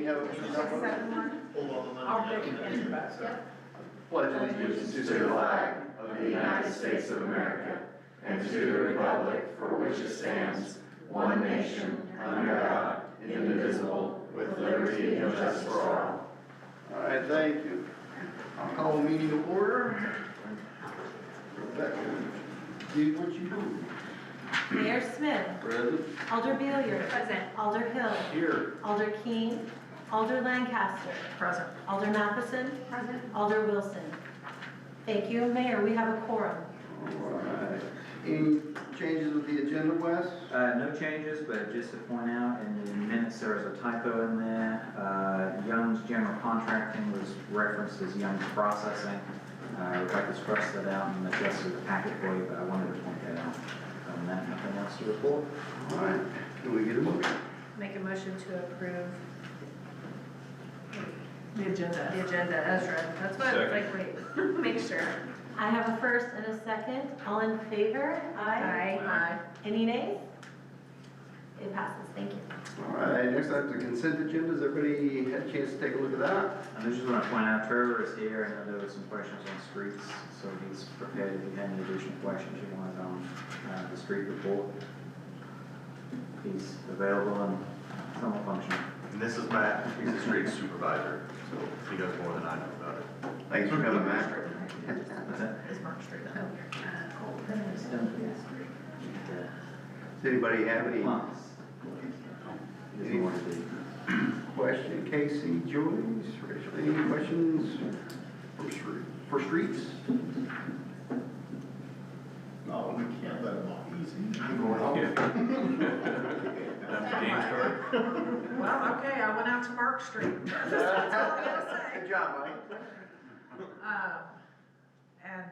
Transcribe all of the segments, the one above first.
have a meeting up on it? Hold on, I'll pick an intro. Pledge allegiance to the flag of the United States of America and to the republic for which it stands, one nation, under God, indivisible, with liberty and justice for all. All right, thank you. I'll call the meeting to order. Rebecca, do what you do. Mayor Smith. Present. Alder Billiard. Present. Alder Hill. Here. Alder King. Alder Lancaster. Present. Alder Matheson. Present. Alder Wilson. Thank you. Mayor, we have a quorum. All right. Any changes with the agenda, Wes? No changes, but just to point out, in the minutes, there was a typo in there. Young's General Contracting was referenced as Young's Processing. We'd like to scratch that out and adjust the packet for you, but I wanted to point that out. Other than that, nothing else to report. All right. Can we get a motion? Make a motion to approve The agenda. the agenda as read. That's what I was like, wait, make sure. I have a first and a second. All in favor? Aye. Any nays? It passes. Thank you. All right, next up, the consent agenda. Has everybody had a chance to take a look at that? I just want to point out, Trevor is here. I know there were some questions on streets, so he's prepared if you have any additional questions you wanted on the street report. He's available and somewhat functional. And this is Matt, he's the street supervisor, so he knows more than I know about it. Thanks for coming, Matt. Is Mark Street up? Does anybody have any Any more to do? question? Casey, Joyce, Rachel, any questions for streets? No, we can't let him off easy. I'm going off. That's the game start. Well, okay, I went out to Mark Street. That's all I gotta say. Good job, Mike. And,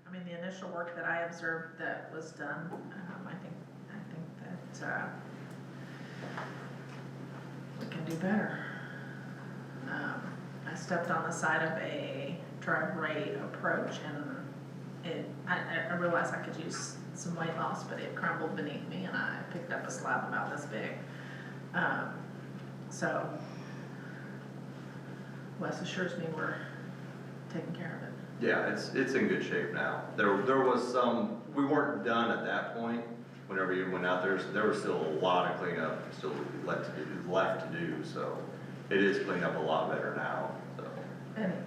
I mean, the initial work that I observed that was done, I think that, we can do better. I stepped on the side of a driveway approach and I realized I could use some weight loss, but it crumbled beneath me and I picked up a slab about this big. So, Wes assures me we're taking care of it. Yeah, it's in good shape now. There was some, we weren't done at that point. Whenever you went out there was still a lot of cleanup, still left to do, so it is cleaned up a lot better now, so.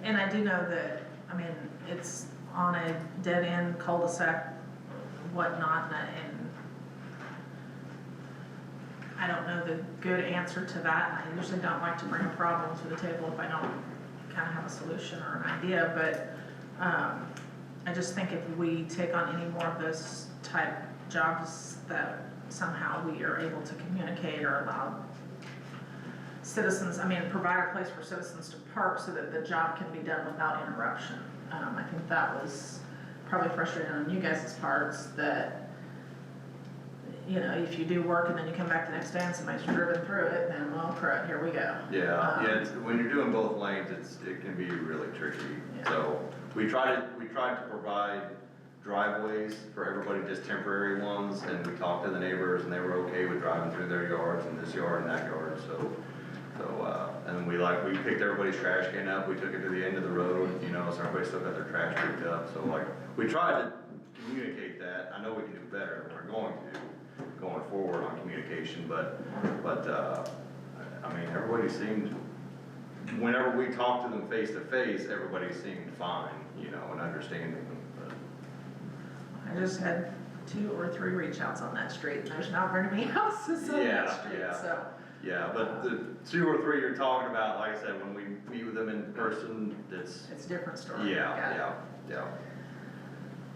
And I do know that, I mean, it's on a dead end cul-de-sac, whatnot, and I don't know the good answer to that. I usually don't like to bring a problem to the table if I don't kind of have a solution or an idea, but I just think if we take on any more of those type jobs that somehow we are able to communicate or allow citizens, I mean, provide a place for citizens to park so that the job can be done without interruption. I think that was probably frustrating on you guys' parts that, you know, if you do work and then you come back the next day and somebody's driven through it, then well, crud, here we go. Yeah, when you're doing both lanes, it can be really tricky. Yeah. So we tried to provide driveways for everybody, just temporary ones, and we talked to the neighbors and they were okay with driving through their yards and this yard and that yard, so and we picked everybody's trash can up, we took it to the end of the road, you know, so everybody still got their trash picked up, so like, we tried to communicate that. I know we can do better, we're going to, going forward on communication, but I mean, everybody seemed, whenever we talked to them face to face, everybody seemed fine, you know, and understanding. I just had 2 or 3 reach outs on that street and there's not very many houses on that street, so. Yeah, but the 2 or 3 you're talking about, like I said, when we meet with them in person, It's a different story. yeah.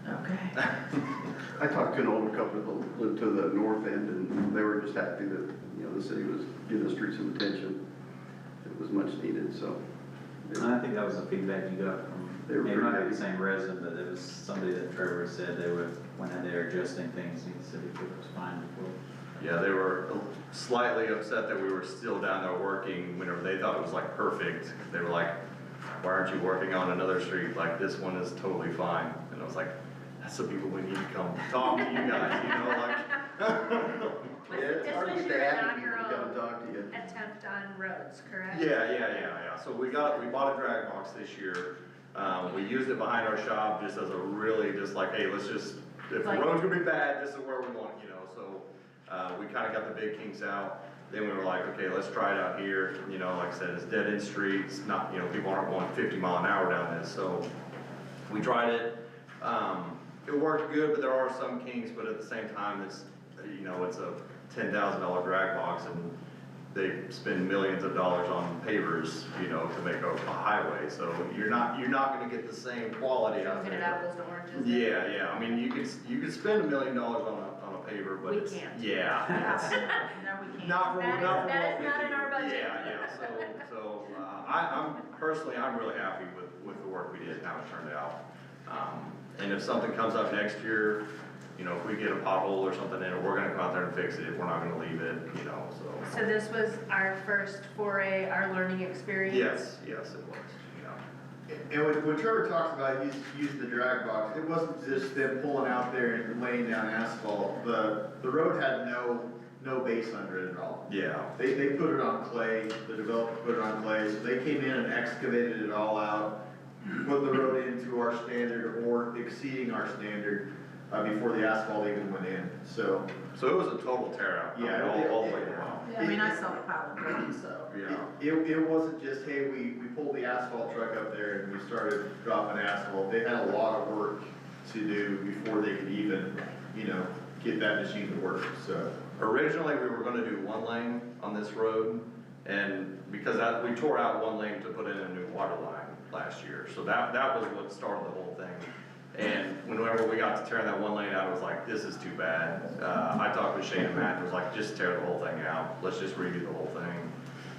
Okay. I talked to an older couple that lived to the north end, and they were just happy that, you know, the city was giving the street some attention. It was much needed, so. I think that was the feedback you got from, They were it pretty might be happy. the same resident, but it was somebody that Trevor said they were, when they're adjusting things, he said it was fine before. Yeah, they were slightly upset that we were still down there working whenever they thought it was like perfect. They were like, why aren't you working on another street? Like, this one is totally fine. And I was like, that's the people we need to come talk to you guys, you know, like. Yeah, it's hard to get the happy people to come and talk to you. At 10 on roads, correct? Yeah. So we bought a drag box this year. We used it behind our shop just as a really, just like, hey, let's just, if the Like- road's gonna be bad, this is where we want it, you know, so, we kinda got the big kinks out. Then we were like, okay, let's try it out here, you know, like I said, it's dead end streets, not, you know, people aren't going 50 mile an hour down this, so we tried it. It worked good, but there are some kinks, but at the same time, it's, you know, it's a $10,000 drag box and they spend millions of dollars on pavers, you know, to make a highway, so you're not gonna get the same quality out of Looking it. at apples to oranges. Yeah, I mean, you could spend $1 million on a paver, but We it's, can't. yeah. it's No, we can't. Not for, That is- not for that what is we not do. in our budget. So, I'm personally, I'm really happy with the work we did and how it turned out. And if something comes up next year, you know, if we get a pothole or something in it, we're gonna come out there and fix it, we're not gonna leave it, you know, so. So this was our first foray, our learning experience? Yes, it was, you know. And when Trevor talks about using the drag box, it wasn't just them pulling out there and laying down asphalt. The road had no base under it at all. Yeah, They put it on clay, the developer put it on clay, so they came in and excavated it all out, put the road into our standard or exceeding our standard, before the asphalt even went in, so. so it was a total tear out, Yeah, all the way around. Yeah, I mean, I saw the pile of bricks, so. Yeah. It wasn't just, hey, we pulled the asphalt truck up there and we started dropping asphalt. They had a lot of work to do before they could even, you know, get that machine to work, so. Originally, we were gonna do one lane on this road, and because we tore out one lane to put in a new water line last year, so that was what started the whole thing. And whenever we got to tearing that one lane out, it was like, this is too bad. I talked with Shane and Matt, and it was like, just tear the whole thing out, let's just redo the whole thing.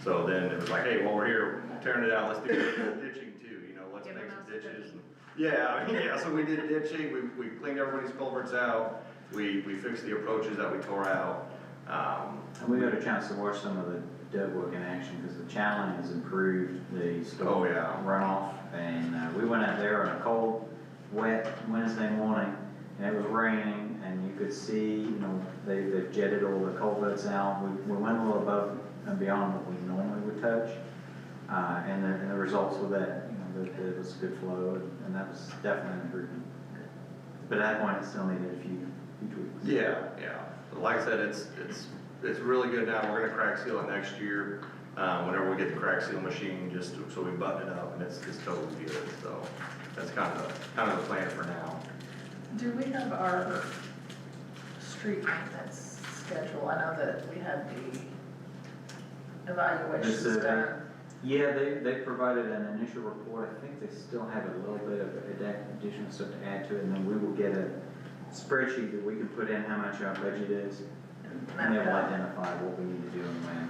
So then it was like, hey, while we're here tearing it out, let's do ditching too, you know, let's Give make them some us ditches. ditching. Yeah, so we did ditching, we cleaned everybody's culverts out, we fixed the approaches that we tore out. And we got a chance to watch some of the dirt work in action, because the challenge has improved the storm Oh, yeah. runoff, and we went out there on a cold, wet Wednesday morning, and it was raining, and you could see, you know, they've jetted all the culverts out. We went a little above and beyond what we normally would touch, and the results were that, you know, that it was good flow, and that was definitely an improvement. But at that point, it still needed a few tweaks. Yeah. But like I said, it's really good now, we're gonna crack seal it next year, whenever we get the crack seal machine, just so we button it up, and it's totally good, so that's kind of the plan for now. Do we have our street maintenance schedule? I know that we had the evaluations This, done. Yeah, they provided an initial report. I think they still have a little bit of additional stuff to add to it, and then we will get a spreadsheet that we can put in how much our budget is, and they will identify what we need to do and when.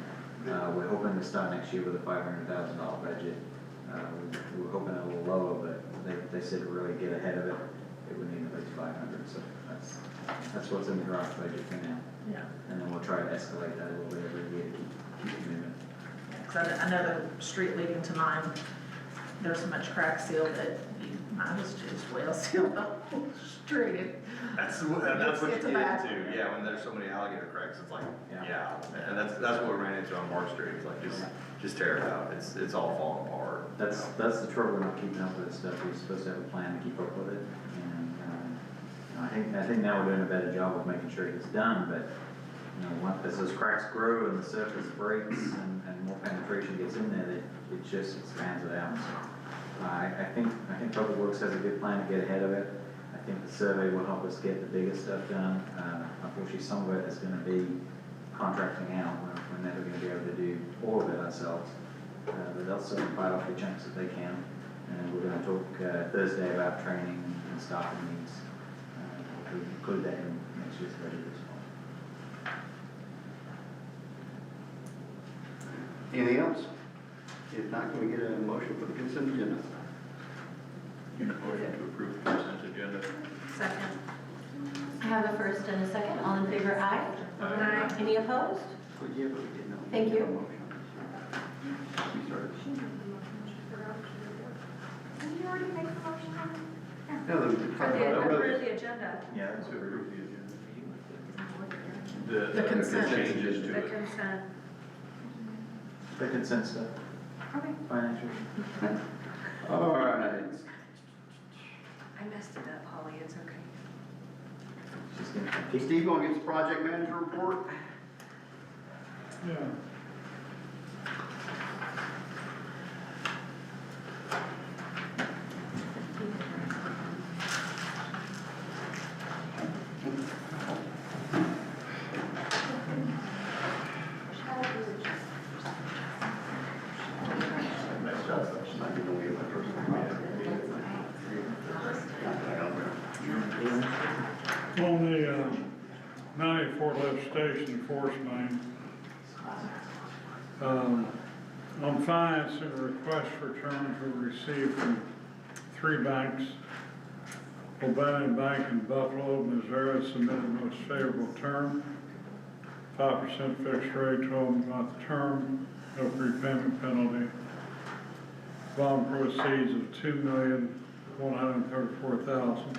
We're hoping to start next year with a $500,000 budget. We're hoping a little lower, but they said to really get ahead of it, it would need at least 500, so that's what's in the draft budget for now. Yeah. And then we'll try to escalate that a little bit every year to keep moving. Cause I know the street leading to mine, there's so much crack seal that mine was just well sealed the whole street. That's what Let's you get to get that. into, yeah, when there's so many alligator cracks, it's like, Yeah. yeah, and that's what we ran into on Mark Street, it's like, just tear it out, it's all falling apart. you That's know. the trouble not keeping up with this stuff. We're supposed to have a plan to keep up with it, and, I think now we're doing a better job of making sure it gets done, but, you know, as those cracks grow and the surface breaks and more penetration gets in there, it just expands it out. So, I think Public Works has a good plan to get ahead of it. I think the survey will help us get the biggest stuff done. Unfortunately, some of it is gonna be contracting out. We're never gonna be able to do all of it ourselves. But they'll certainly bite off the chunks that they can. And we're gonna talk Thursday about training and staffing needs. We'll include that in next year's budget as well. Anything else? If not, can we get a motion for the consent agenda? Motion to approve the consent agenda. Second. I have a first and a second. All in favor, aye? Aye. Any opposed? Well, yeah, but we didn't know. Thank you. We started. Did you already make the motion on it? No, the. For the agenda. Yeah, that's what we're. The consent. Changes to The it. consent. the consent stuff, Okay. financial. All right. I messed it up, Holly, it's okay. She's gonna compete. Steve, gonna get the project manager report? Yeah. On the 94 lift station force main, on financing, a request for terms we received from 3 banks. O'Bannon Bank in Buffalo, Missouri submitted most favorable term, 5% fixed rate, 12-month term, no prepayment penalty. Bond proceeds of $2,134,000.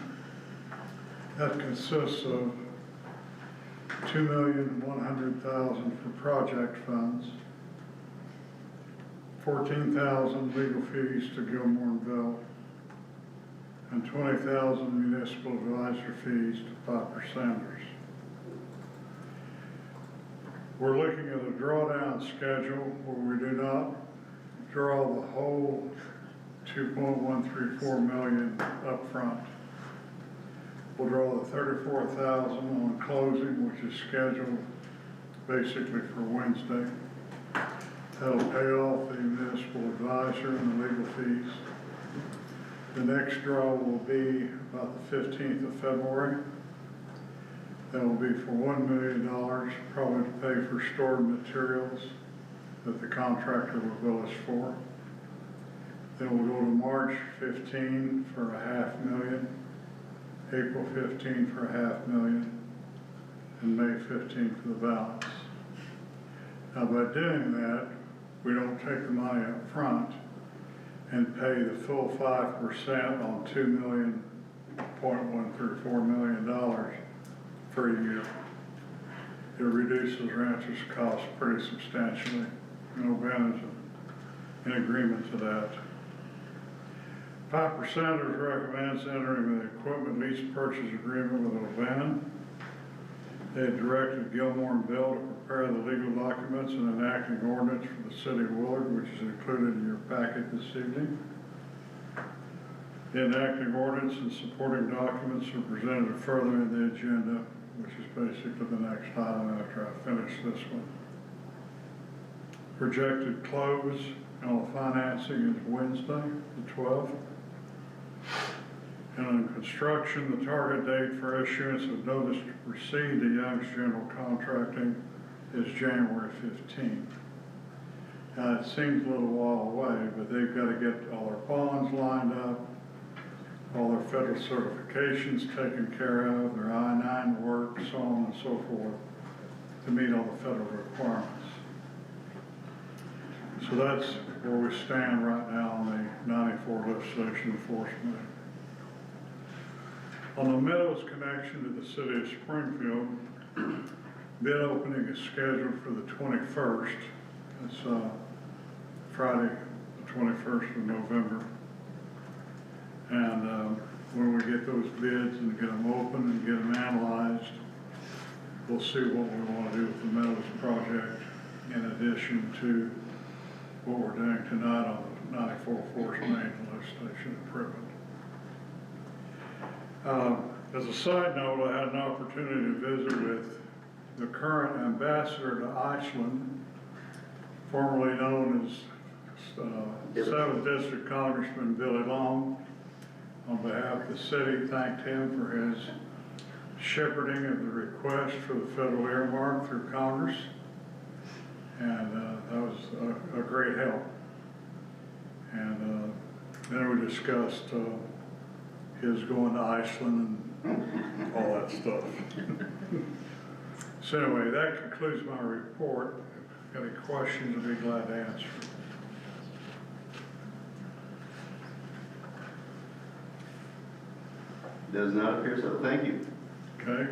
That consists of $2,100,000 for project funds, $14,000 legal fees to Gilmore and Bell, and $20,000 municipal advisor fees to 5%ers. We're looking at a drawdown schedule where we do not draw the whole $2.134 million up front. We'll draw the $34,000 on closing, which is scheduled basically for Wednesday. That'll pay off the municipal advisor and the legal fees. The next draw will be about the 15th of February. That will be for $1 million, probably to pay for stored materials that the contractor will bill us for. Then we'll go to March 15 for $500,000, April 15 for $500,000, and May 15 for the balance. Now by doing that, we don't take the money up front and pay the full 5% on $2.134 million for a year. It reduces our interest costs pretty substantially. O'Bannon's in agreement to that. 5%ers recommends entering the equipment lease purchase agreement with O'Bannon. They had directed Gilmore and Bill to prepare the legal documents and enacting ordinance for the city of Willard, which is included in your packet this evening. The enacting ordinance and supporting documents are presented further in the agenda, which is basically the next item after I finish this one. Projected close on the financing is Wednesday, the 12th. And on construction, the target date for issuance of notice to proceed to Young's General Contracting is January 15th. Now, it seems a little while away, but they've got to get all their bonds lined up, all their federal certifications taken care of, their I-9 work, so on and so forth, to meet all the federal requirements. So that's where we stand right now on the 94 lift station enforcement. On the Meadows connection to the city of Springfield, bid opening is scheduled for the 21st. It's Friday, the 21st of November. And when we get those bids and get them open and get them analyzed, we'll see what we want to do with the Meadows project in addition to what we're doing tonight on the 94 Force Main lift station improvement. As a side note, I had an opportunity to visit with the current ambassador to Iceland, formerly known as 7th District Congressman Billy Long. On behalf of the city, thanked him for his shepherding of the request for the federal earmark through Congress. And that was a great help. And then we discussed his going to Iceland and all that stuff. So anyway, that concludes my report. If you've got any questions, I'd be glad to answer. Does not appear so. Thank you. Okay?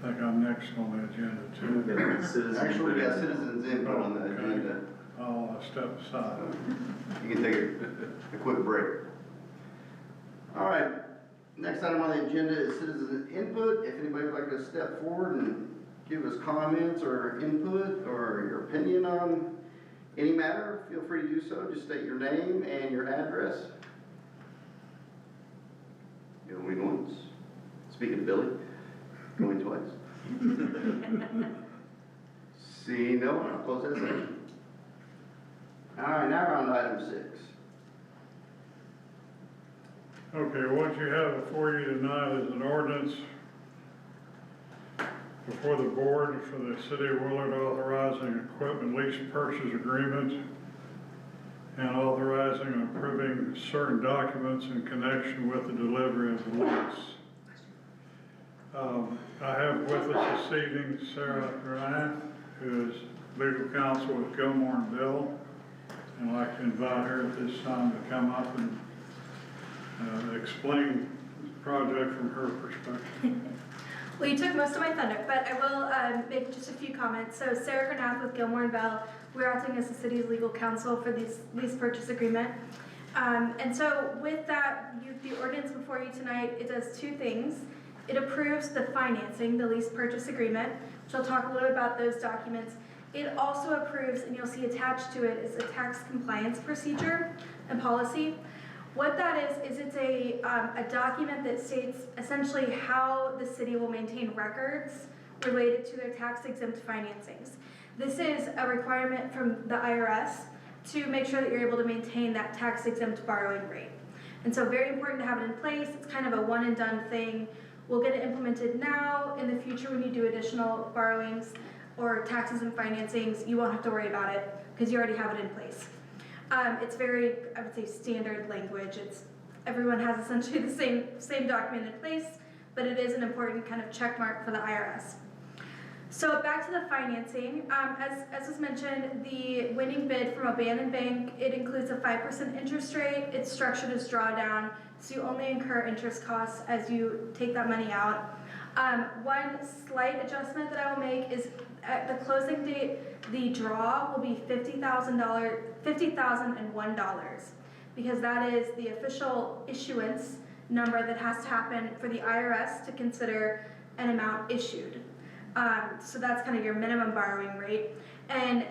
I think I'm next on the agenda too. Citizens Actually, we got input. citizens input on the Okay. agenda. I'll step aside. You can take a quick break. All right, next item on the agenda is citizen input. If anybody would like to step forward and give us comments or input or your opinion on any matter, feel free to do so. Just state your name and your address. Going once. Speaking of Billy, going twice. See no one, I'll close that section. All right, now we're on to item 6. Okay, what you have before you tonight is an ordinance before the board for the city of Willard authorizing equipment lease purchase agreement and authorizing and approving certain documents in connection with the delivery of the lease. I have with us this evening Sarah Granath, who is legal counsel with Gilmore and Bill, and I'd like to invite her at this time to come up and explain the project from her perspective. Well, you took most of my thunder, but I will make just a few comments. So Sarah Granath with Gilmore and Bell, we're acting as the city's legal counsel for this lease purchase agreement. And so with that, the ordinance before you tonight, it does 2 things. It approves the financing, the lease purchase agreement, which I'll talk a little bit about those documents. It also approves, and you'll see attached to it is a tax compliance procedure and policy. What that is it's a document that states essentially how the city will maintain records related to their tax-exempt financings. This is a requirement from the IRS to make sure that you're able to maintain that tax-exempt borrowing rate. And so very important to have it in place. It's kind of a one-and-done thing. We'll get it implemented now. In the future, when you do additional borrowings or taxes and financings, you won't have to worry about it because you already have it in place. It's very, I would say, standard language. Everyone has essentially the same document in place, but it is an important kind of check mark for the IRS. So back to the financing. As was mentioned, the winning bid from Abandoned Bank, it includes a 5% interest rate. It's structured as drawdown, so you only incur interest costs as you take that money out. One slight adjustment that I will make is at the closing date, the draw will be $50,001 because that is the official issuance number that has to happen for the IRS to consider an amount issued. So that's kind of your minimum borrowing rate. And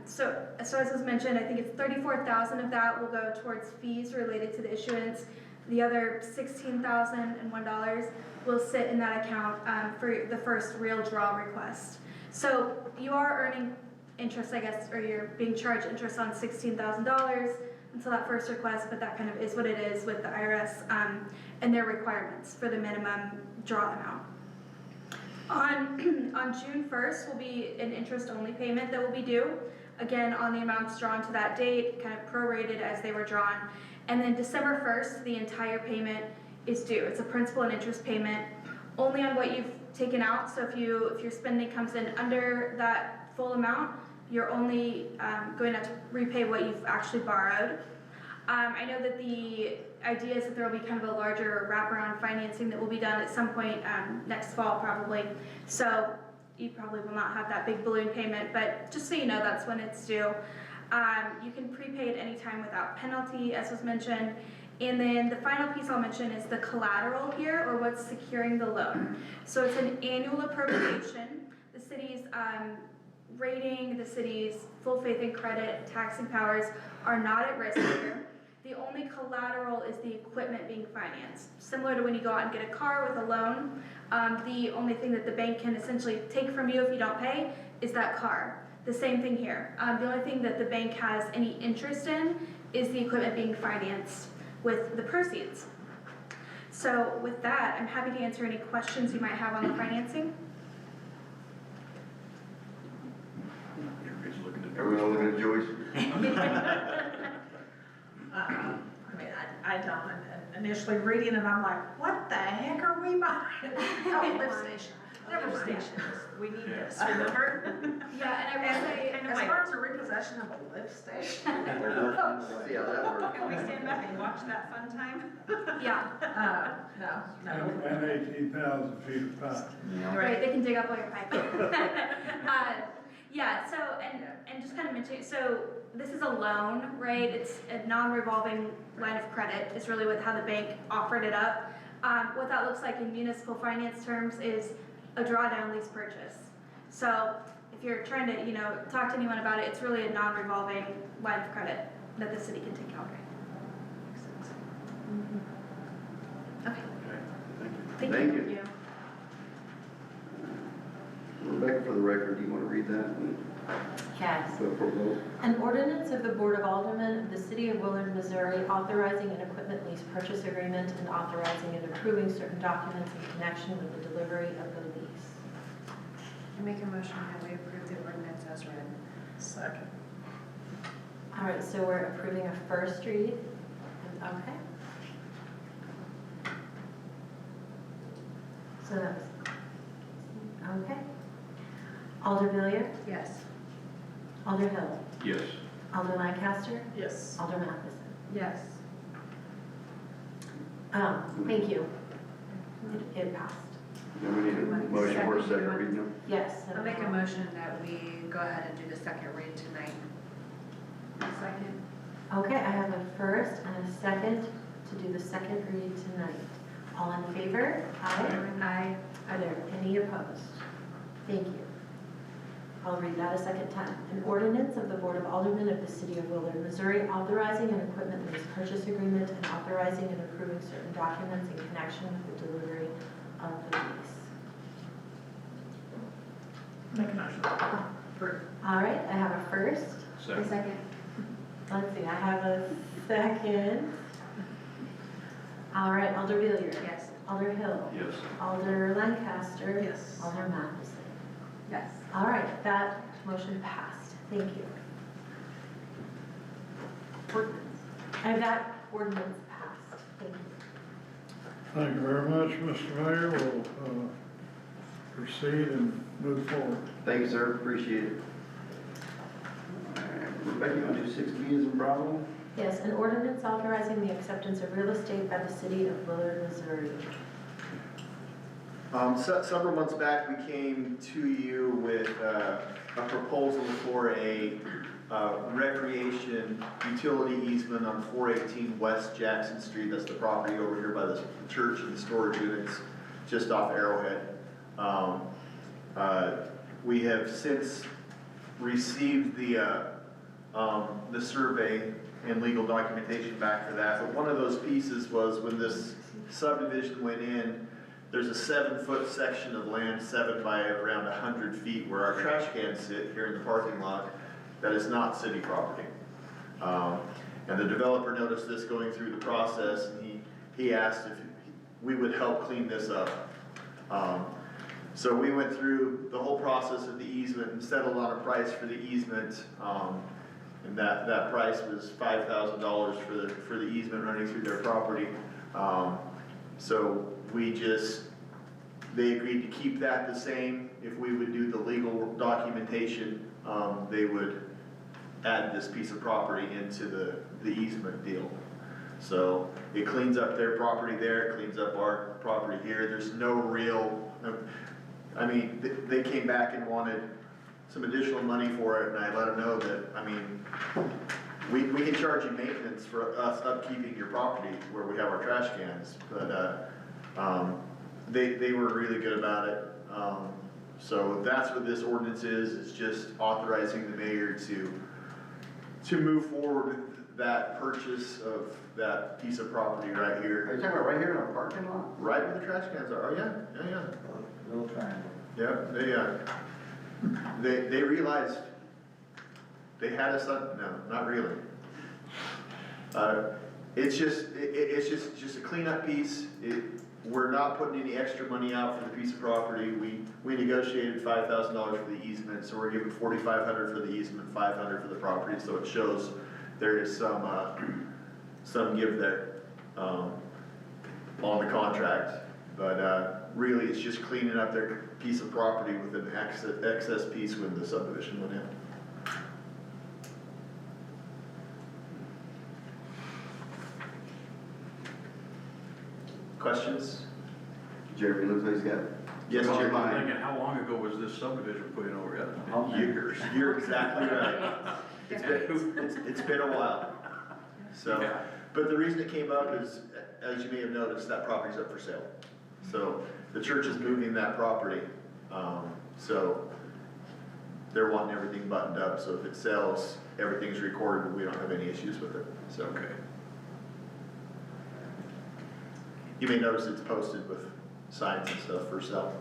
so as was mentioned, I think it's $34,000 of that will go towards fees related to the issuance. The other $16,001 will sit in that account for the first real draw request. So you are earning interest, I guess, or you're being charged interest on $16,000 until that first request, but that kind of is what it is with the IRS and their requirements for the minimum draw amount. On June 1st will be an interest-only payment that will be due, again, on the amounts drawn to that date, kind of prorated as they were drawn. And then December 1st, the entire payment is due. It's a principal and interest payment only on what you've taken out. So if your spending comes in under that full amount, you're only going to have to repay what you've actually borrowed. I know that the idea is that there will be kind of a larger wraparound financing that will be done at some point next fall probably. So you probably will not have that big balloon payment, but just so you know, that's when it's due. You can prepay at any time without penalty, as was mentioned. And then the final piece I'll mention is the collateral here, or what's securing the loan. So it's an annual appropriation. The city's rating, the city's full faith and credit, taxing powers are not at risk here. The only collateral is the equipment being financed. Similar to when you go out and get a car with a loan, the only thing that the bank can essentially take from you if you don't pay is that car. The same thing here. The only thing that the bank has any interest in is the equipment being financed with the proceeds. So with that, I'm happy to answer any questions you might have on the financing. Everyone looking at Joyce? I mean, I don't, and initially reading it, I'm like, what the heck are we buying? Oh, lift station. Never mind. Stations, we need this, remember? Yeah, and I will say, As far as a repossession of a lift station. See how that works. Can we stand back and watch that fun time? yeah, No. And 18,000 feet of pipe. right, they can dig up all your pipe. Yeah, so, and just kind of mentioning, so this is a loan, right? It's a non-revolving line of credit, is really how the bank offered it up. What that looks like in municipal finance terms is a drawdown lease purchase. So if you're trying to, talk to anyone about it, it's really a non-revolving line of credit that the city can take out. Okay, Thank thank you. you. Rebecca, for the record, do you want to read that and Yes. go for a vote? An ordinance of the Board of Aldermen of the City of Willard, Missouri, authorizing an equipment lease purchase agreement and authorizing and approving certain documents in connection with the delivery of the lease. I make a motion that we approve the ordinance as read. Second. All right, so we're approving a first read. Okay. So that's, okay. Alder Villiers, Yes. Alder Hill, Yes. Alder Lancaster, Yes. Alder Matheson. Yes. Thank you. It passed. Then we need a motion for a second reading. Yes. I'll make a motion that we go ahead and do the second read tonight. Second. Okay, I have a first and a second to do the second read tonight. All in favor? Aye. Are there any opposed? Thank you. I'll read that a second time. An ordinance of the Board of Aldermen of the City of Willard, Missouri, authorizing an equipment lease purchase agreement and authorizing and approving certain documents in connection with the delivery of the lease. Make a motion. Approve. All right, I have a first. Second. Let's see, I have a second. All right, Alder Villiers. Yes. Alder Hill. Yes. Alder Lancaster. Yes. Alder Matheson. Yes. All right, that motion passed. Thank you. That ordinance passed. Thank you. Thank you very much, Mr. Mayor. We'll proceed and move forward. Thank you, sir, appreciate it. All right, Rebecca, you want to do 6B as in Bravo? Yes, an ordinance authorizing the acceptance of real estate by the City of Willard, Missouri. Several months back, we came to you with a proposal for a recreation utility easement on 418 West Jackson Street. That's the property over here by the church and the storage units, just off Arrowhead. We have since received the survey and legal documentation back for that. But one of those pieces was when this subdivision went in, there's a 7-foot section of land, 7 by around 100 feet, where our trash cans sit here in the parking lot. That is not city property. And the developer noticed this going through the process, and he asked if we would help clean this up. So we went through the whole process of the easement and settled on a price for the easement. And that price was $5,000 for the easement running through their property. So they agreed to keep that the same. If we would do the legal documentation, they would add this piece of property into the easement deal. So it cleans up their property there, it cleans up our property here. There's no real, I mean, they came back and wanted some additional money for it, and I let them know that, I mean, we can charge you maintenance for us upkeeping your property where we have our trash cans, but they were really good about it. So that's what this ordinance is. It's just authorizing the mayor to move forward with that purchase of that piece of property right Are here. you talking about right here in our parking lot? Right where the trash cans are. Oh, yeah. Little triangle. Yeah, they realized they had us on, no, not really. It's just a cleanup piece. We're not putting any extra money out for the piece of property. We negotiated $5,000 for the easement, so we're giving $4,500 for the easement, $500 for the property, so it shows there is some give there on the contract. But really, it's just cleaning up their piece of property with an excess piece when the subdivision went in. Questions? Jeremy looks like he's got Yes, Well, Chair. mine. Thinking, how long ago was this subdivision put in over here? It's been years. You're exactly right. It's been a while. So, Yeah. but the reason it came up is, as you may have noticed, that property's up for sale. So the church is moving that property, so they're wanting everything buttoned up, so if it sells, everything's recorded, we don't have any issues with it, so. Okay. You may notice it's posted with signs and stuff for sale.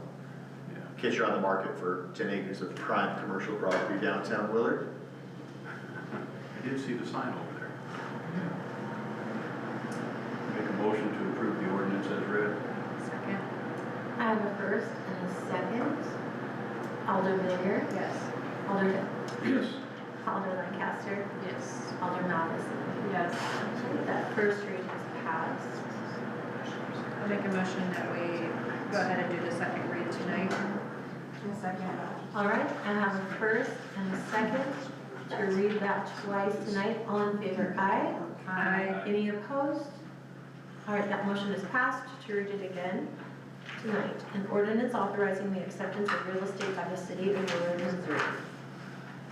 Yeah. In case you're on the market for 10 acres of prime commercial property downtown Willard. I did see the sign over there. Make a motion to approve the ordinance as read. Second. I have a first and a second. Alder Villier, Yes. Alder Hill, Yes. Alder Lancaster, Yes. Alder Matheson. Yes. Okay, that first read has passed. I'll make a motion that we go ahead and do the second read tonight. Second. All right, I have a first and a second to read that twice tonight. All in favor, aye. Aye. Any opposed? All right, that motion is passed to read it again tonight. An ordinance authorizing the acceptance of real estate by the city of Willard, Missouri.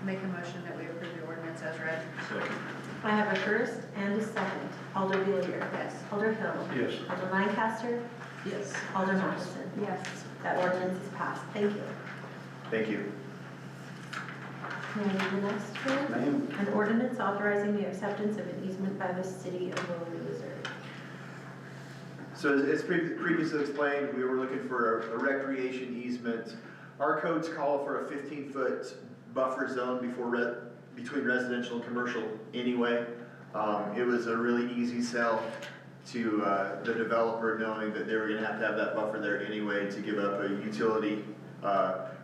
Make a motion that we approve the ordinance as read. Second. I have a first and a second. Alder Villier. Yes. Alder Hill. Yes. Alder Lancaster. Yes. Alder Matheson. Yes. That ordinance is passed. Thank you. Thank you. May I read the next one? Ma'am. An ordinance authorizing the acceptance of an easement by the city of Willard, Missouri. So as previously explained, we were looking for a recreation easement. Our codes call for a 15-foot buffer zone between residential and commercial anyway. It was a really easy sell to the developer, knowing that they were gonna have to have that buffer there anyway to give up a utility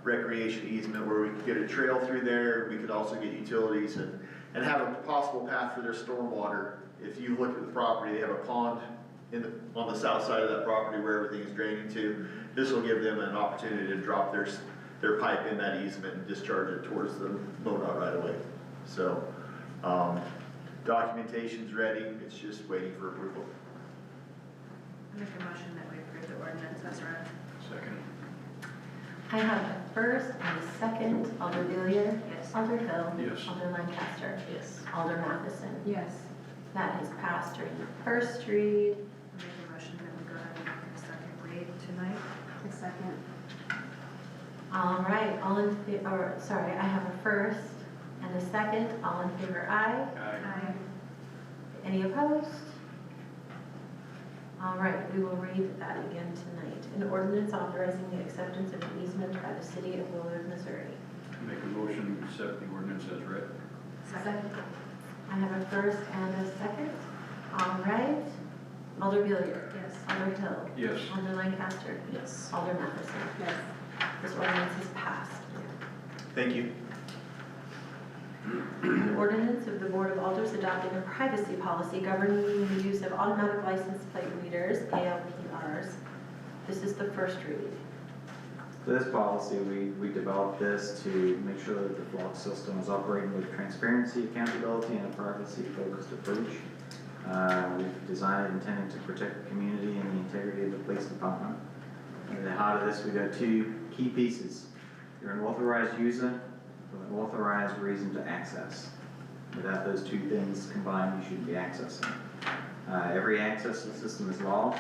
recreation easement where we could get a trail through there. We could also get utilities and have a possible path for their stormwater. If you look at the property, they have a pond on the south side of that property where everything is draining to. This will give them an opportunity to drop their pipe in that easement and discharge it towards the MoDOT right away. So, documentation's ready, it's just waiting for approval. Make a motion that we approve the ordinance as read. Second. I have a first and a second. Alder Villier. Yes. Alder Hill. Yes. Alder Lancaster. Yes. Alder Matheson. Yes. That has passed during the first read. Make a motion that we go ahead and make the second read tonight. The second. All right, all in favor, sorry, I have a first and a second. All in favor, aye. Aye. Any opposed? All right, we will read that again tonight. An ordinance authorizing the acceptance of an easement by the city of Willard, Missouri. Make a motion to accept the ordinance as read. Second. I have a first and a second. All right. Alder Villier. Yes. Alder Hill. Yes. Alder Lancaster. Yes. Alder Matheson. Yes. This ordinance is passed. Thank you. An ordinance of the Board of Alders adopting a privacy policy governing the use of automatic license plate readers, ALPRs. This is the first read. This policy, we developed this to make sure that the flock system is operating with transparency, accountability, and a privacy-focused approach. We've designed it intending to protect the community and the integrity of the police department. At the heart of this, we got two key pieces. You're an authorized user with an authorized reason to access. Without those two things combined, you shouldn't be accessing. Every access to the system is logged.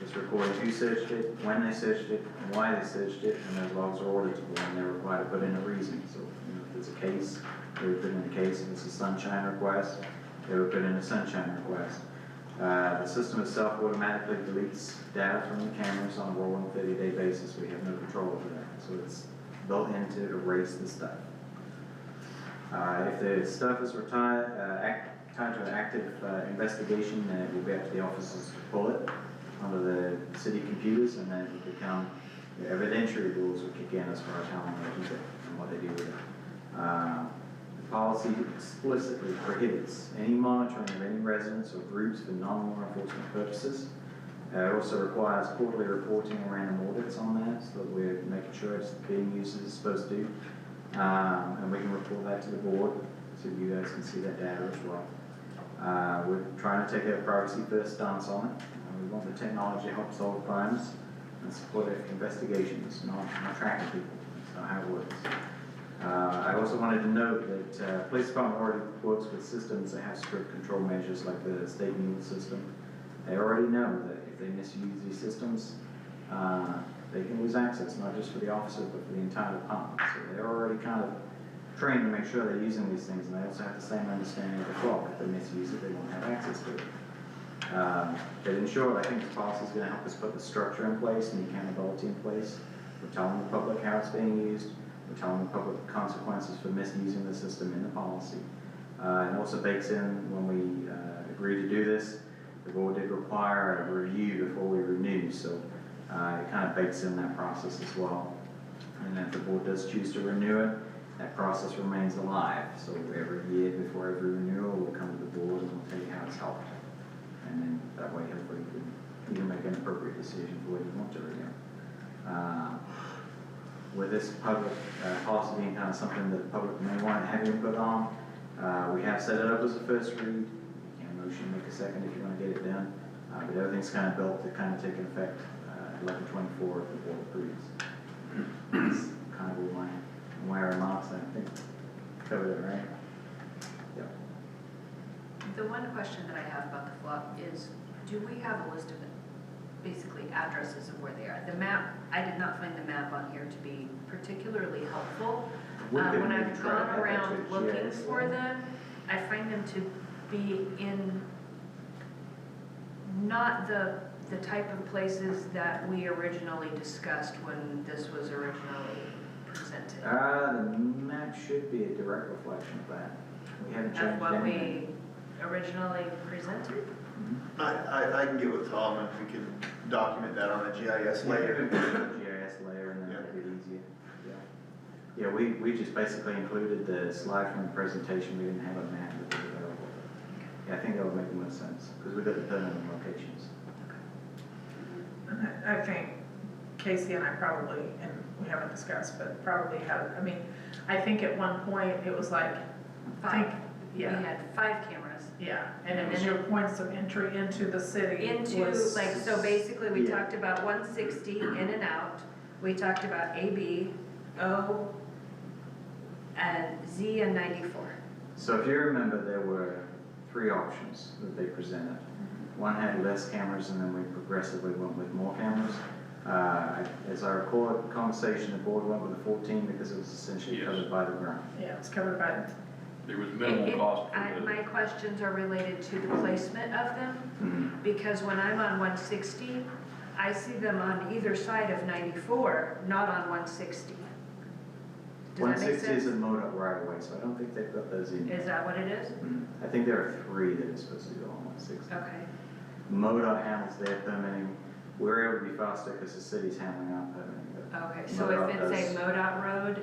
It's recorded who searched it, when they searched it, and why they searched it, and those logs are auditable, and they're required to put in a reason. So, if there's a case, they would put in a case. If it's a sunshine request, they would put in a sunshine request. The system itself automatically deletes data from the cameras on a rolling 30-day basis. We have no control over that. So it's built in to erase the stuff. If the stuff is tied to an active investigation, then it will be up to the officers to pull it onto the city computers, and then it will become, the evidentiary rules will kick in as far as how long they keep it and what they do with it. The policy explicitly prohibits any monitoring of any residents or groups for non-law enforcement purposes. It also requires quarterly reporting and random audits on that, so that we're making sure it's being used as it's supposed to. And we can report that to the board, so you guys can see that data as well. We're trying to take a privacy first stance on it. We want the technology to help solve crimes. and support investigations, not tracking people. That's not how it works. I also wanted to note that police department already works with systems that have strict control measures like the state mule system. They already know that if they misuse these systems, they can lose access, not just for the officer, but for the entire department. So they're already kind of trained to make sure they're using these things, and they also have the same understanding of the clock. If they misuse it, they won't have access to it. But in short, I think this policy is going to help us put the structure in place and the accountability in place. We're telling the public how it's being used. We're telling the public the consequences for misusing the system in the policy. And also bakes in, when we agreed to do this, the board did require a review before we renew, so it kind of bakes in that process as well. And if the board does choose to renew it, that process remains alive. So every year before every renewal, we'll come to the board and we'll tell you how it's helped. And then that way, hopefully, you can make an appropriate decision for whether you want to renew. With this public policy being kind of something that the public may want to have input on, we have set it up as a first read. You can motion, make a second if you want to get it done. But everything's kind of built to kind of take effect 11/24 if the board approves. That's kind of my remarks. I think covered it, right? Yep. The one question that I have about the flop is, do we have a list of basically addresses of where they are? The map, I did not find the map on here to be particularly helpful. When I've gone around looking for them, I find them to be in not the type of places that we originally discussed when this was originally presented. The map should be a direct reflection of that. We haven't changed Of what anything. we originally presented? I can get with Tom and we can document that on a GIS layer. GIS layer, and then make it easier. Yeah, we just basically included the slide from the presentation. We didn't have a map that was available. Yeah, I think that would make the most sense because we got the permanent locations. And I think Casey and I probably, and we haven't discussed, but probably had, I mean, I think at one point it was like, Five. We yeah, had 5 cameras. yeah, and then your points of entry into the city Into, was. like, so basically we Yeah. talked about 160 in and out. We talked about A, B, O, and Z and 94. So if you remember, there were 3 options that they presented. One had less cameras, and then we progressively went with more cameras. As I recall the conversation, the board went with the 14 because it was essentially Yes. covered by the ground. Yeah, it's covered by, There was minimal cost for My the, questions are related to the placement of them, because when I'm on 160, I see them on either side of 94, not on 160. Does that make 160 is a sense? MoDOT right away, so I don't think they've got those in. Is that what it is? I think there are 3 that are supposed to go on 160. Okay. MoDOT handles their permitting. We're able to be faster because the city's handling our permitting. but Okay, so MoDOT if it's a does- MoDOT road,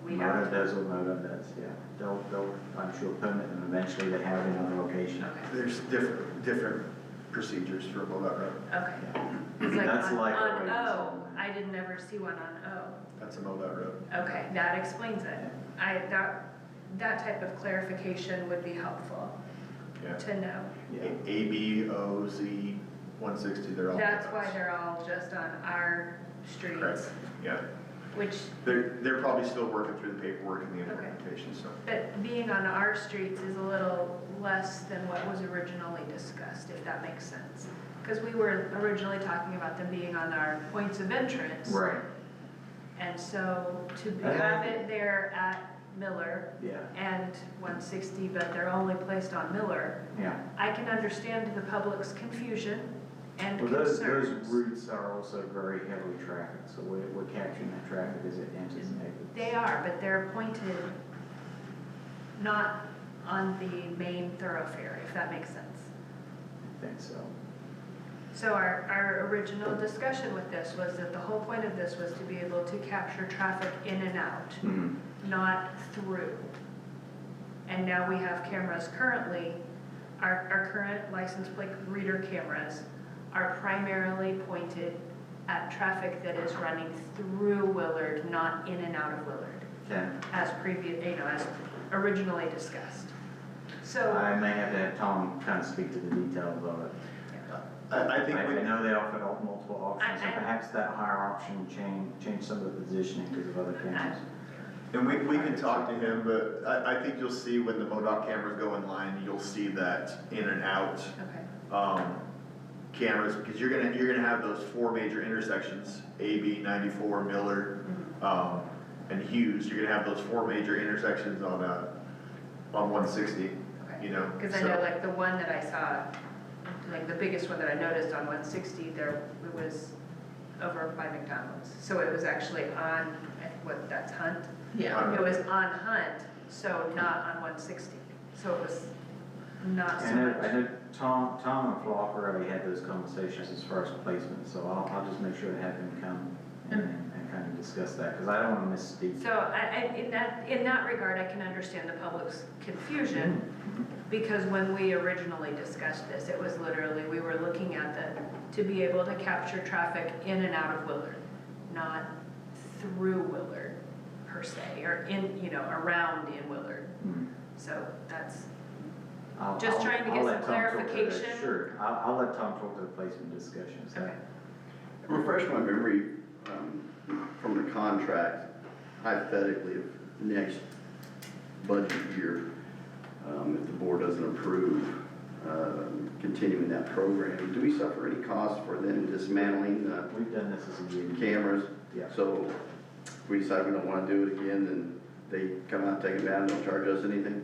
we have MoDOT to. does what MoDOT does, yeah. They'll, I'm sure, permit them eventually. They have it in another location. Okay, There's different procedures for MoDOT road. okay. Yeah. It's like That's like on always. O, I didn't ever see one on O. That's a MoDOT road. Okay, that explains it. That type of clarification would be helpful Yeah. to know. Yeah. A, B, O, Z, 160, they're all. That's MoDOTs. why they're all just on our streets, Correct, yeah. which, They're probably still working through the paperwork and the implementation, so. but being on our streets is a little less than what was originally discussed, if that makes sense. Because we were originally talking about them being on our points of entrance. Right, And so to have it there at Miller yeah, and 160, but they're only placed on Miller, yeah. I can understand the public's confusion and Well, those concerns. routes are also very heavily trafficked, so we're capturing that traffic as it enters and exits. They are, but they're pointed not on the main thoroughfare, if that makes sense. I think so. So our original discussion with this was that the whole point of this was to be able to capture traffic in and out, not through. And now we have cameras currently, our current license plate reader cameras are primarily pointed at traffic that is running through Willard, not in and out of Willard, Okay. as as originally discussed. So. I may have to have Tom kind of speak to the details of it. I think I we, know they offered multiple options, and perhaps that higher option changed some of the positioning because of other cameras. and we can talk to him, but I think you'll see when the MoDOT cameras go in line, you'll see that in and out, Okay. cameras, because you're gonna have those 4 major intersections, AB, 94, Miller, and Hughes. You're gonna have those 4 major intersections on 160, Okay. you know? Cause I so- know like the one that I saw, like the biggest one that I noticed on 160, it was over by McDonald's. So it was actually on, that's Hunt? Yeah. It was on Hunt, so not on 160. So it was not so I know much. Tom and Flock already had those conversations as far as placement, so I'll just make sure to have him come and kind of discuss that, because I don't want to misspeak. So in that regard, I can understand the public's confusion, because when we originally discussed this, it was literally, we were looking at to be able to capture traffic in and out of Willard, not through Willard per se, or around in Willard. Mhm. So that's, I'll- Just I'll- trying to I'll get let some Tom talk to that. clarification. Sure, I'll let Tom talk to the placement discussions. okay. Refresh my memory, from the contract, hypothetically, if next budget year, if the board doesn't approve, continuing that program, do we suffer any cost for them dismantling the We've done this as a unit. cameras? Yeah. So if we decide we don't wanna do it again, then they come out, take it down, don't charge us anything?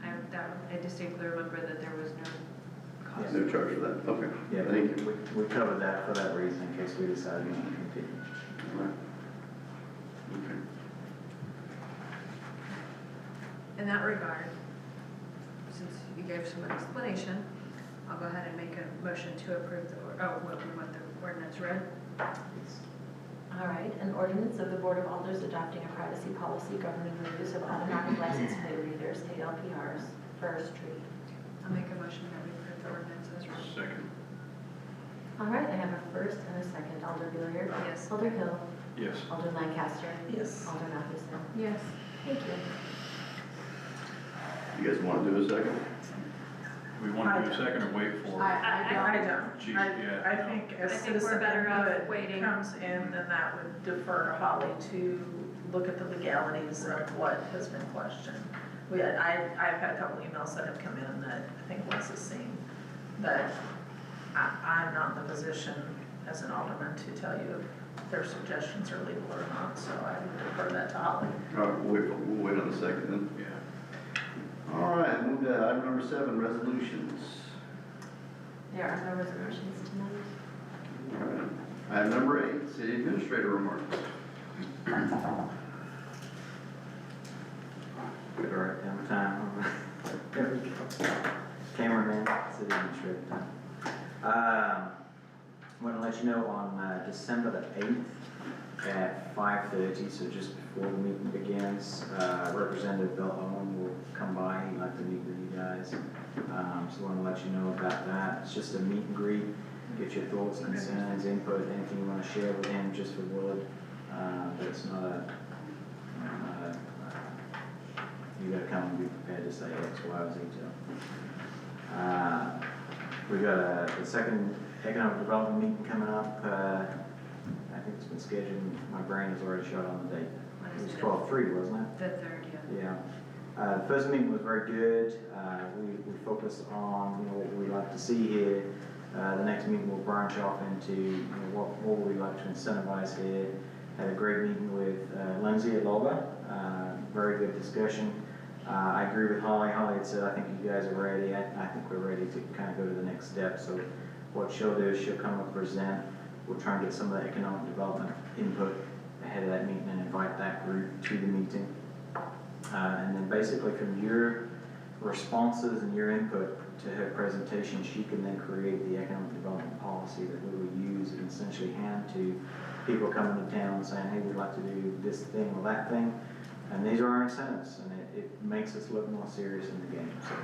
I distinctly remember that there was no cost. No charge for that, okay. Yeah, Thank you. we covered that for that reason, in case we decide not to continue. All right. Okay. In that regard, since you gave some explanation, I'll go ahead and make a motion to approve we want the ordinance read. All right, an ordinance of the Board of Alders adopting a privacy policy governing the use of automatic license plate readers, ALPRs, first read. I'll make a motion that we approve the ordinance as read. Second. All right, I have a first and a second. Alder Billiard? Yes. Alder Hill? Yes. Alder Lancaster? Yes. Alder Matheson? Yes. Thank you. You guys wanna do a second? We want to do a second or wait for? I don't. Geez, I yeah. think as I think we're citizen better off input waiting. comes in, then that would defer to Holly to look at the legalities Right. of what has been questioned. I've had a couple emails that have come in that I think Wes has seen, that I'm not in the position as an alderman to tell you if their suggestions are legal or not, so I would defer that to Holly. All right, we'll wait on the second then. Yeah. All right, move to item number 7, resolutions. There are no resolutions tonight. All right. Item number 8, city administrator remarks. Good, all right, down time. There we go. Cameraman, city administrator time. Want to let you know on December the 8th at 5:30, so just before the meeting begins, Representative Bill Owen will come by. He'd like to meet with you guys. So want to let you know about that. It's just a meet and greet, get your thoughts, concerns, input, anything you want to share with him just for Willard. But it's not a, you gotta come and be prepared to say X, Y, or Z to. We got the second economic development meeting coming up. I think it's been scheduled, my brain is already shot on the date. It was 12/3, wasn't it? The third, yeah. Yeah. The first meeting was very good. We focused on, what we'd like to see here. The next meeting will branch off into, what we'd like to incentivize here. Had a great meeting with Lindsay at Loba. Very good discussion. I agree with Holly. Holly had said, I think you guys are ready. I think we're ready to kind of go to the next step. So what she'll do is she'll come and present. We'll try and get some of the economic development input ahead of that meeting and invite that group to the meeting. And then basically from your responses and your input to her presentation, she can then create the economic development policy that we will use and essentially hand to people coming to town saying, hey, we'd like to do this thing or that thing. And these are our incentives, and it makes us look more serious in the game. So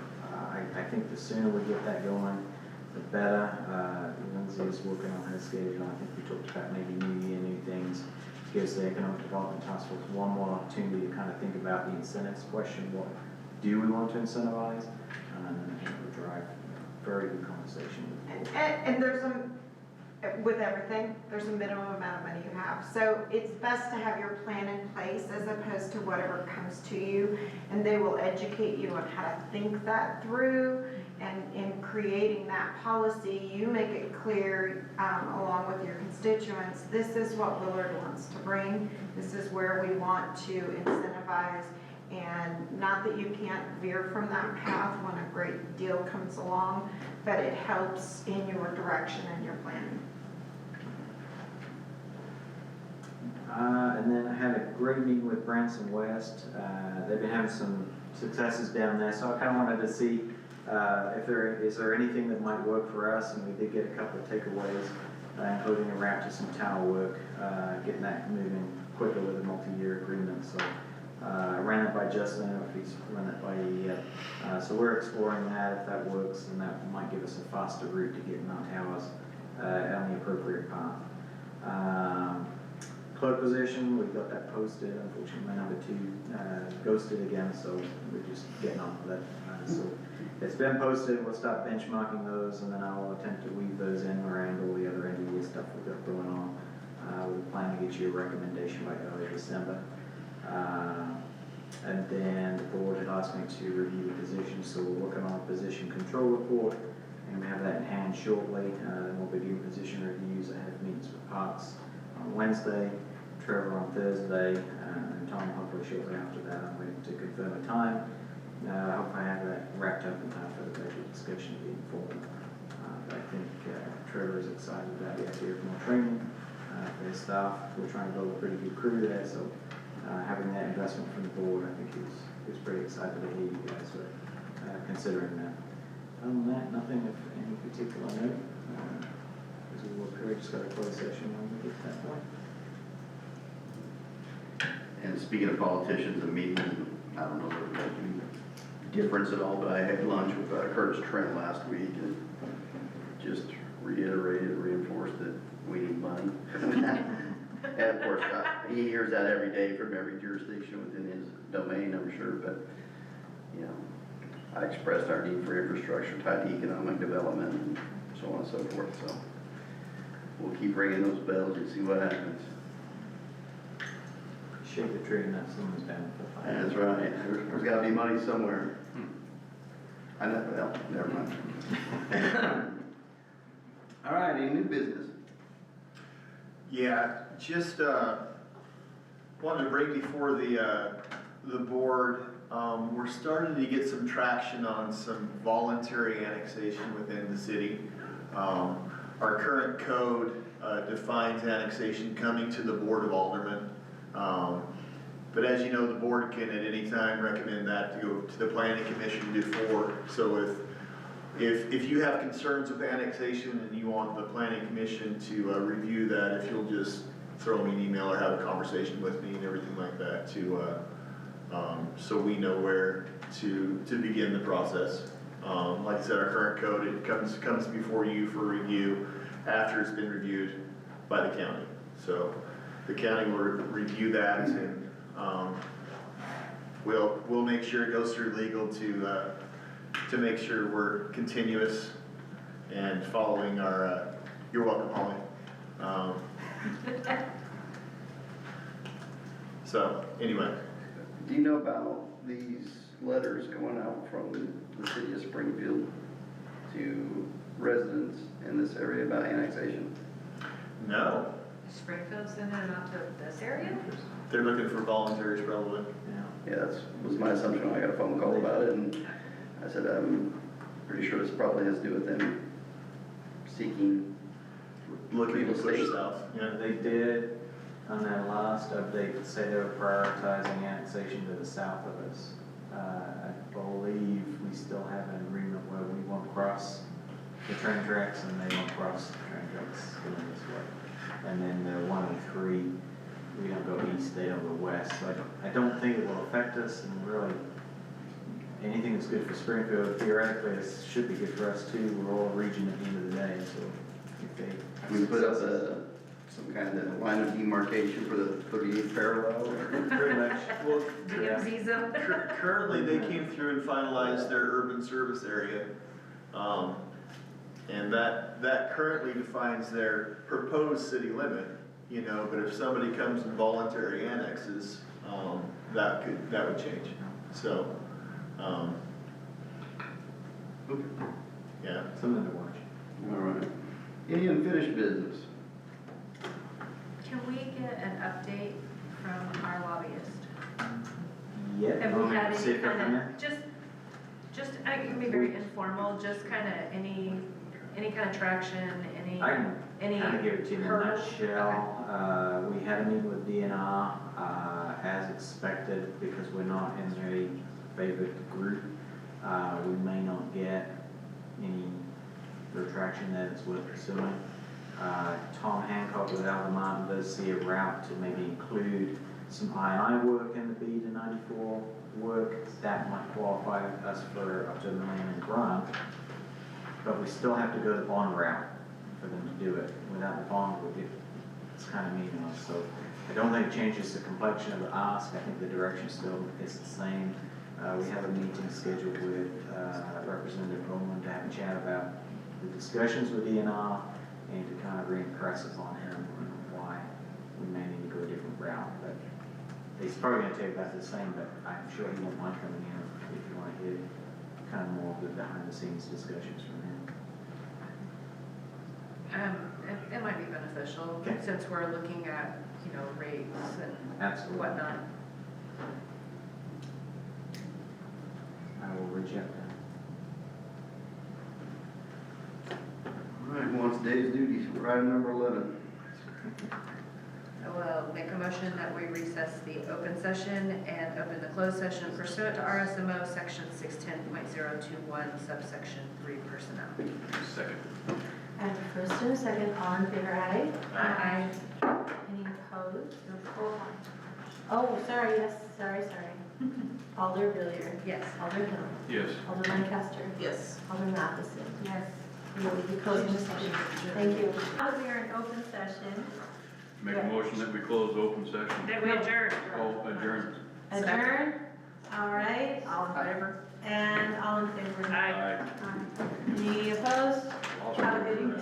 I think the sooner we get that going, the better. Lindsay is working on her schedule. I think we talked about maybe new year, new things. Gives the Economic Development Task Force one more opportunity to kind of think about the incentives question. What do we want to incentivize? And then I think we'll drive very good conversation with the board. And there's with everything, there's a minimum amount of money you have. So it's best to have your plan in place as opposed to whatever comes to you. And they will educate you on how to think that through. And in creating that policy, you make it clear, along with your constituents, this is what Willard wants to bring. This is where we want to incentivize. And not that you can't veer from that path when a great deal comes along, but it helps in your direction and your planning. And then I had a great meeting with Branson West. They've been having some successes down there, so I kind of wanted to see if is there anything that might work for us, and we did get a couple of takeaways, including a wrap to some tower work, getting that moving quicker with a multi-year agreement. So I ran it by Justin, I don't know if he's run it by you yet. So we're exploring that, if that works, and that might give us a faster route to getting our towers on the appropriate path. Clerk position, we got that posted. Unfortunately, my number 2 ghosted again, so we're just getting on with it. So it's been posted, we'll start benchmarking those, and then I'll attempt to weave those in around all the other end of year stuff we've got going on. We plan to get you a recommendation by early December. And then the board had asked me to review the position, so we're working on a position control report, and we have that in hand shortly. Then we'll begin position reviews. I have meetings with Parks on Wednesday, Trevor on Thursday, and Tom hopefully shortly after that. I'm waiting to confirm a time. I hope I have that wrapped up in time for the budget discussion being formal. But I think Trevor is excited about the idea of more training for his staff. We're trying to build a pretty good crew there, so having that investment from the board, I think he was pretty excited to hear you guys were considering that. Other than that, nothing of any particular note. As we will probably just got a closed session when we get to that point. And speaking of politicians and meetings, I don't know if it makes any difference at all, but I had lunch with Curtis Trent last week and just reinforced that we need money. And of course, he hears that every day from every jurisdiction within his domain, I'm sure, but, you know, I expressed our need for infrastructure tied to economic development and so on and so forth, so we'll keep ringing those bells and see what happens. Shake the tree and not someone's down for fire. That's right, there's gotta be money somewhere. I know, well, never mind. All right, any new business? Yeah, just wanted to bring before the board, we're starting to get some traction on some voluntary annexation within the city. Our current code defines annexation coming to the Board of Aldermen. But as you know, the board can at any time recommend that to go to the Planning Commission before. So if you have concerns with annexation and you want the Planning Commission to review that, if you'll just throw me an email or have a conversation with me and everything like that to, so we know where to begin the process. Like I said, our current code, it comes before you for review after it's been reviewed by the county. So the county will review that, and we'll make sure it goes through legal to make sure we're continuous and following our, you're welcome, Holly. So, anyway. Do you know about these letters going out from the city of Springfield to residents in this area about annexation? No, Springfield sending it out to this area? they're looking for volunteers probably. Yeah, that was my assumption when I got a phone call about it, and I said, I'm pretty sure this probably has to do with them seeking Looking to People push state. south, yeah. They did, on that last update, say they were prioritizing annexation to the south of us. I believe we still have an agreement where we won't cross the train tracks and they won't cross the train tracks going this way. And then the 103, we don't go east, they don't go west. So I don't think it will affect us, and really, anything that's good for Springfield, theoretically, it should be good for us too. We're all a region at the end of the day, so if they have We put up successes- some kind of line of demarcation for the 38th parallel, or? Pretty much. Well, DMZ zone? currently they came through and finalized their urban service area. And that currently defines their proposed city limit, you know, but if somebody comes and voluntary annexes, that would change. So, yeah. Something to watch. All right. Any unfinished business? Can we get an update from our lobbyist? Yeah. Have we had See any if they're kind coming. of, it can be very informal, just kind of any kind of traction, I can any kind of give it to you in a hurdles? nutshell. We had a meeting with DNR, as expected, because we're not in a favored group. We may not get any retraction that it's worth pursuing. Tom Hancock with Alva Martin does see a route to maybe include some I&I work in the B to 94 work. That might qualify us for up to $1 million in grant, but we still have to go the bond route for them to do it. Without the bond, it's kind of meaningless. So I don't think it changes the complexion of the ask. I think the direction still is the same. We have a meeting scheduled with Representative Bowman to have a chat about the discussions with DNR and to kind of re-impress upon him on why we may need to go a different route. But he's probably going to take about the same, but I'm sure he won't mind coming in if you want to hear kind of more of the behind-the-scenes discussions from him. It might be beneficial, Okay. since we're looking at, rates and Absolutely. whatnot. I will reach out to him. All right, who wants day's duties? We're item number 11. I will make a motion that we recess the open session and open the closed session pursuant to RSMO section 610.021 subsection 3 personnel. Second. I have a first and a second, all in favor, aye? Aye. Any opposed? Oh, sorry, yes, sorry. Alder Billiard. Yes. Alder Hill. Yes. Alder Lancaster. Yes. Alder Matheson. Yes. We will be closing the session. Thank you. Now that we are in open session, Make a motion that we close open session. Then we adjourn. Oh, adjourn. adjourn, all right, All in favor? and all in favor? Aye. Aye. Any opposed? Also Have a good evening.